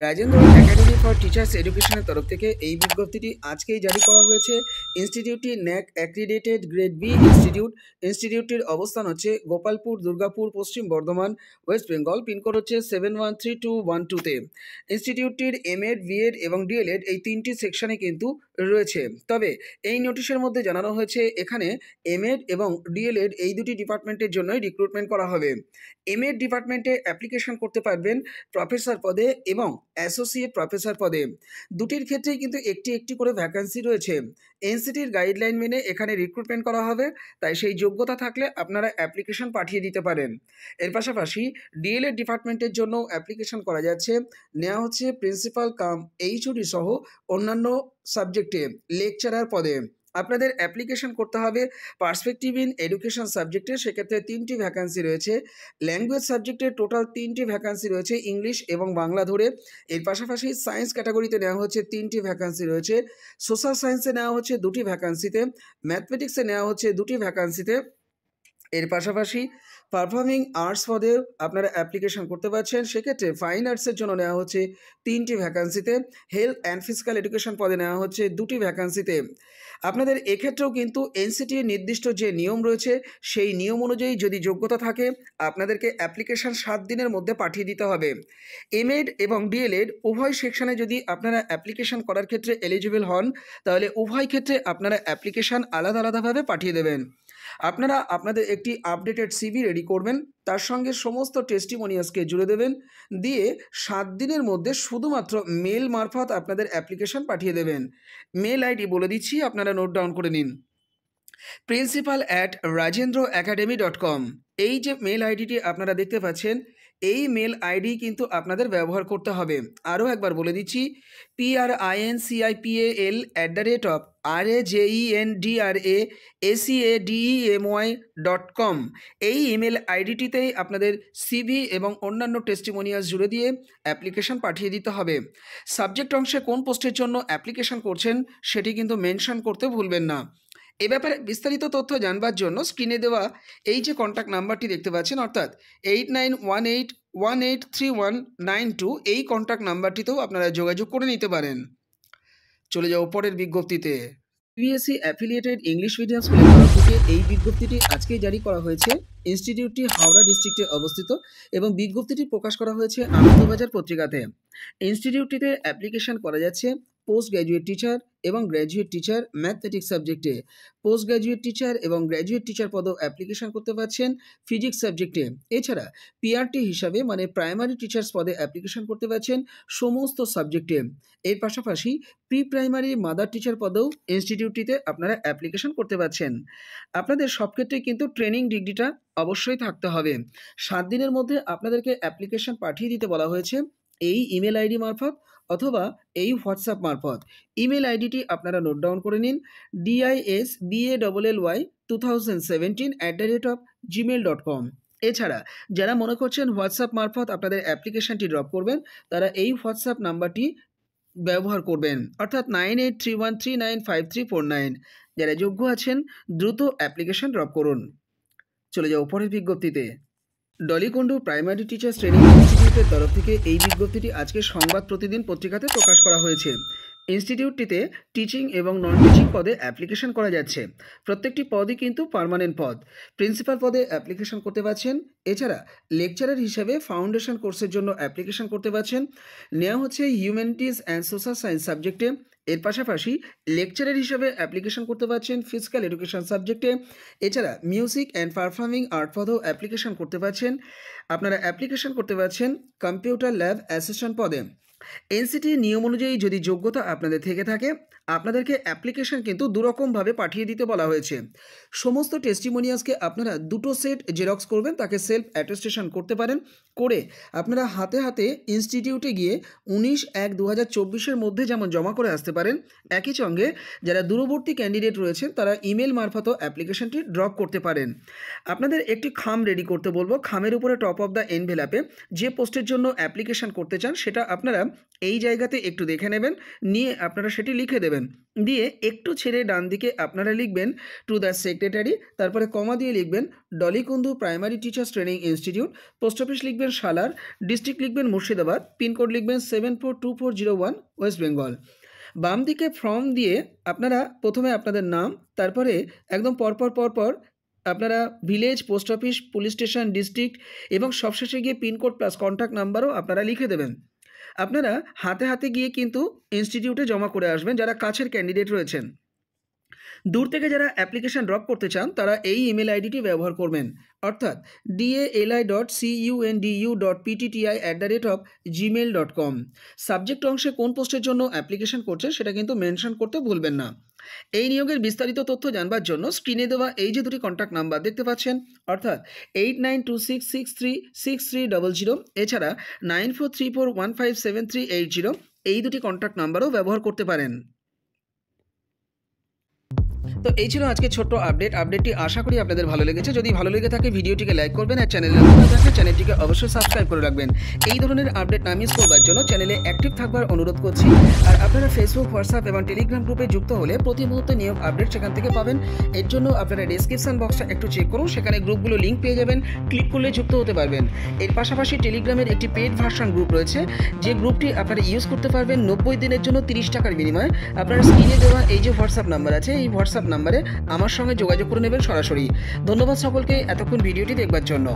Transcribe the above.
Rajendra academy for teachers এডুকেশনের তরফ থেকে এই বিজ্ঞপ্তিটি আজকেই জারি করা হয়েছে। ইনস্টিটিউটটি ন্যাক অ্যাক্রিডেটেড গ্রেড বি ইনস্টিটিউট। ইনস্টিটিউটটির অবস্থান হচ্ছে গোপালপুর, দুর্গাপুর, পশ্চিম বর্ধমান, ওয়েস্ট বেঙ্গল। পিনকোড হচ্ছে 713212-তে। ইনস্টিটিউটটির এমএড, বিএড এবং ডিএলএড এই তিনটি সেকশনে কিন্তু রয়েছে। তবে এই নোটিশের মধ্যে জানানো হয়েছে এখানে এমএড এবং ডিএলএড এই দুটি ডিপার্টমেন্টের জন্যই রিক্রুটমেন্ট করা হবে। এমএড ডিপার্টমেন্টে অ্যাপ্লিকেশন করতে পারবেন প্রফেসর পদে এবং অ্যাসোসিয়েট প্রফেসর পদে। দুটির ক্ষেত্রেই কিন্তু একটি একটি করে ভ্যাকান্সি রয়েছে। এনসিটির গাইডলাইন মেনে এখানে রিক্রুটমেন্ট করা হবে, তাই সেই যোগ্যতা থাকলে আপনারা অ্যাপ্লিকেশন পাঠিয়ে দিতে পারেন। এর পাশাপাশি ডিএলএড ডিপার্টমেন্টের জন্য অ্যাপ্লিকেশন করা যাচ্ছে। নেওয়া হচ্ছে প্রিন্সিপাল কাম এইচওডি সহ অন্যান্য সাবজেক্টে লেকচারার পদে। আপনাদের অ্যাপ্লিকেশন করতে হবে পার্সপেক্টিভ ইন এডুকেশন সাবজেক্টে, সেক্ষেত্রে 3টি ভ্যাকান্সি রয়েছে। ল্যাঙ্গুয়েজ সাবজেক্টে টোটাল 3টি ভ্যাকান্সি রয়েছে, ইংলিশ এবং বাংলা ধরে। এর পাশাপাশি সায়েন্স ক্যাটাগরিতে নেওয়া হচ্ছে 3টি ভ্যাকান্সি রয়েছে। সোশ্যাল সায়েন্সে নেওয়া হচ্ছে 2টি ভ্যাকান্সিতে। ম্যাথমেটিক্সে নেওয়া হচ্ছে 2টি ভ্যাকান্সিতে। এর পাশাপাশি পারফর্মিং আর্টস পদে আপনারা অ্যাপ্লিকেশন করতে পারছেন, সেক্ষেত্রে ফাইন আর্টসের জন্য নেওয়া হচ্ছে 3টি ভ্যাকান্সিতে। হেলথ অ্যান্ড ফিজিক্যাল এডুকেশন পদে নেওয়া হচ্ছে 2টি ভ্যাকান্সিতে। আপনাদের এক্ষেত্রেও কিন্তু এনসিটির নির্দিষ্ট যে নিয়ম রয়েছে সেই নিয়ম অনুযায়ী যদি যোগ্যতা থাকে আপনাদেরকে অ্যাপ্লিকেশন 7 দিনের মধ্যে পাঠিয়ে দিতে হবে। এমএড এবং ডিএলএড উভয় সেকশনে যদি আপনারা অ্যাপ্লিকেশন করার ক্ষেত্রে এলিজিবল হন, তাহলে উভয় ক্ষেত্রে আপনারা অ্যাপ্লিকেশন আলাদা আলাদাভাবে পাঠিয়ে দেবেন। আপনারা আপনাদের একটি আপডেটেড সিভি রেডি করবেন, তার সঙ্গে সমস্ত টেস্টিমোনিয়ালসকে জুড়ে দেবেন, দিয়ে 7 দিনের মধ্যে শুধুমাত্র মেল মারফত আপনাদের অ্যাপ্লিকেশন পাঠিয়ে দেবেন। মেল আইডি বলে দিচ্ছি, আপনারা নোট ডাউন করে নিন। principal@rajendraacademy.com। এই যে মেল আইডিটি আপনারা দেখতে পাচ্ছেন, এই মেল আইডি কিন্তু আপনাদের ব্যবহার করতে হবে। আরও একবার বলে দিচ্ছি, principal@rajendraacademy.com। এই ইমেল আইডিটিতেই আপনাদের সিভি এবং অন্যান্য টেস্টিমোনিয়ালস জুড়ে দিয়ে অ্যাপ্লিকেশন পাঠিয়ে দিতে হবে। সাবজেক্ট অংশে কোন পোস্টের জন্য অ্যাপ্লিকেশন করছেন সেটি কিন্তু মেনশন করতে ভুলবেন না। এ ব্যাপারে বিস্তারিত তথ্য জানবার জন্য স্ক্রিনে দেওয়া এই যে কন্ট্যাক্ট নাম্বারটি দেখতে পাচ্ছেন, অর্থাৎ 8918183192, এই কন্ট্যাক্ট নাম্বারটিতেও আপনারা যোগাযোগ করে নিতে পারেন। চলে যাও পরের বিজ্ঞপ্তিতে। সিবিএসই অ্যাফিলিয়েটেড ইংলিশ মিডিয়াম স্কুলের তরফ থেকে এই বিজ্ঞপ্তিটি আজকেই জারি করা হয়েছে। ইনস্টিটিউটটি হাওড়া ডিস্ট্রিক্টে অবস্থিত এবং বিজ্ঞপ্তিটি প্রকাশ করা হয়েছে আনন্দবাজার পত্রিকাতে। ইনস্টিটিউটটিতে অ্যাপ্লিকেশন করা যাচ্ছে পোস্ট গ্র্যাজুয়েট টিচার এবং গ্র্যাজুয়েট টিচার ম্যাথমেটিক্স সাবজেক্টে। পোস্ট গ্র্যাজুয়েট টিচার এবং গ্র্যাজুয়েট টিচার পদেও অ্যাপ্লিকেশন করতে পারছেন ফিজিক্স সাবজেক্টে। এছাড়া পিআরটি হিসাবে মানে প্রাইমারি টিচার্স পদে অ্যাপ্লিকেশন করতে পারছেন সমস্ত সাবজেক্টে। এর পাশাপাশি প্রি প্রাইমারি মাদার টিচার পদেও ইনস্টিটিউটটিতে আপনারা অ্যাপ্লিকেশন করতে পারছেন। আপনাদের সব ক্ষেত্রেই কিন্তু ট্রেনিং ডিগ্রিটা অবশ্যই থাকতে হবে। 7 দিনের মধ্যে আপনাদেরকে অ্যাপ্লিকেশন পাঠিয়ে দিতে বলা হয়েছে এই ইমেল আইডি মারফত অথবা এই হোয়াটসঅ্যাপ মারফত। ইমেল আইডিটি আপনারা নোট ডাউন করে নিন, disbally2017@gmail.com। এছাড়া যারা মনে করছেন হোয়াটসঅ্যাপ মারফত আপনাদের অ্যাপ্লিকেশনটি ড্রপ করবেন, তারা এই হোয়াটসঅ্যাপ নাম্বারটি ব্যবহার করবেন, অর্থাৎ 9831395349। যারা যোগ্য আছেন দ্রুত অ্যাপ্লিকেশন ড্রপ করুন। চলে যাও পরের বিজ্ঞপ্তিতে। ডলিকুন্ডু প্রাইমারি টিচার্স ট্রেনিং ইনস্টিটিউটের তরফ থেকে এই বিজ্ঞপ্তিটি আজকে সংবাদ প্রতিদিন পত্রিকাতে প্রকাশ করা হয়েছে। ইনস্টিটিউটটিতে টিচিং এবং নন টিচিং পদে অ্যাপ্লিকেশন করা যাচ্ছে। প্রত্যেকটি পদই কিন্তু পার্মানেন্ট পদ। প্রিন্সিপাল পদে অ্যাপ্লিকেশন করতে পারছেন। এছাড়া লেকচারার হিসাবে ফাউন্ডেশন কোর্সের জন্য অ্যাপ্লিকেশন করতে পারছেন। নেওয়া হচ্ছে হিউম্যানিটিস অ্যান্ড সোশ্যাল সায়েন্স সাবজেক্টে। এর পাশাপাশি লেকচারার হিসাবে অ্যাপ্লিকেশন করতে পারছেন ফিজিক্যাল এডুকেশন সাবজেক্টে। এছাড়া মিউজিক অ্যান্ড পারফর্মিং আর্ট পদেও অ্যাপ্লিকেশন করতে পারছেন। আপনারা অ্যাপ্লিকেশন করতে পারছেন কম্পিউটার ল্যাব অ্যাসিস্ট্যান্ট পদে। এনসিটির নিয়ম অনুযায়ী যদি যোগ্যতা আপনাদের থেকে থাকে আপনাদেরকে অ্যাপ্লিকেশন কিন্তু দুরকমভাবে পাঠিয়ে দিতে বলা হয়েছে। সমস্ত টেস্টিমোনিয়ালসকে আপনারা দুটো সেট জেরক্স করবেন, তাকে সেলফ অ্যাটেস্টেশন করতে পারেন, করে আপনারা হাতে হাতে ইনস্টিটিউটে গিয়ে 19/1/2024 মধ্যে যেমন জমা করে আসতে পারেন, একই সঙ্গে যারা দূরবর্তী ক্যান্ডিডেট রয়েছেন তারা ইমেল মারফতও অ্যাপ্লিকেশনটি ড্রপ করতে পারেন। আপনাদের একটি খাম রেডি করতে বলবো। খামের উপরে টপ অফ দ্য এনভেলাপে যে পোস্টের জন্য অ্যাপ্লিকেশন করতে চান সেটা আপনারা এই জায়গাতে একটু দেখে নেবেন, নিয়ে আপনারা সেটি লিখে দেবেন। দিয়ে একটু ছেড়ে ডান দিকে আপনারা লিখবেন টু দ্য সেক্রেটারি, তারপরে কমা দিয়ে লিখবেন ডলিকুন্দু primary teachers training institute, post office লিখবেন সালার, ডিস্ট্রিক্ট লিখবেন মুর্শিদাবাদ, পিনকোড লিখবেন 742401 ওয়েস্ট বেঙ্গল। বাম দিকে ফর্ম দিয়ে আপনারা প্রথমে আপনাদের নাম, তারপরে একদম পরপর আপনারা village, post office, police station, district এবং সবশেষে গিয়ে পিনকোড প্লাস কন্ট্যাক্ট নাম্বারও আপনারা লিখে দেবেন। আপনারা হাতে হাতে গিয়ে কিন্তু ইনস্টিটিউটে জমা করে আসবেন যারা কাছের ক্যান্ডিডেট রয়েছেন। দূর থেকে যারা অ্যাপ্লিকেশন ড্রপ করতে চান তারা এই ইমেল আইডিটি ব্যবহার করবেন, অর্থাৎ dali.cundu.ptti@gmail.com। সাবজেক্ট অংশে কোন পোস্টের জন্য অ্যাপ্লিকেশন করছেন সেটা কিন্তু মেনশন করতে ভুলবেন না। এই নিয়োগের বিস্তারিত তথ্য জানবার জন্য স্ক্রিনে দেওয়া এই যে দুটি কন্ট্যাক্ট নাম্বার দেখতে পাচ্ছেন, অর্থাৎ 8926636300, এছাড়া 9434157380, এই দুটি কন্ট্যাক্ট নাম্বারও ব্যবহার করতে পারেন। তো এই ছিল আজকে ছোট্ট আপডেটটি আশা করি আপনাদের ভালো লেগেছে। যদি ভালো লেগে থাকে ভিডিওটিকে লাইক করবেন, আর চ্যানেলে নতুন থাকলে চ্যানেলটিকে অবশ্যই সাবস্ক্রাইব করে রাখবেন। এই ধরনের আপডেট না মিস করবার জন্য চ্যানেলে অ্যাক্টিভ থাকবার অনুরোধ করছি। আর আপনারা ফেসবুক, হোয়াটসঅ্যাপ এবং টেলিগ্রাম গ্রুপে যুক্ত হলে প্রতি মুহূর্তে নিয়োগ আপডেট সেখান থেকে পাবেন। এর জন্য আপনারা ডেসক্রিপশন বক্সটা একটু চেক করুন, সেখানে গ্রুপগুলো লিঙ্ক পেয়ে যাবেন, ক্লিক করলে যুক্ত হতে পারবেন। এর পাশাপাশি টেলিগ্রামের একটি পেড ভার্সন গ্রুপ রয়েছে, যে গ্রুপটি আপনারা ইউজ করতে পারবেন 90 দিনের জন্য 30 টাকার বিনিময়ে। আপনারা স্ক্রিনে দেওয়া এই যে হোয়াটসঅ্যাপ নাম্বার আছে, এই হোয়াটসঅ্যাপ নাম্বারে আমার সঙ্গে যোগাযোগ করে নেবেন সরাসরি। ধন্যবাদ সকলকে এতক্ষণ ভিডিওটি দেখবার জন্য।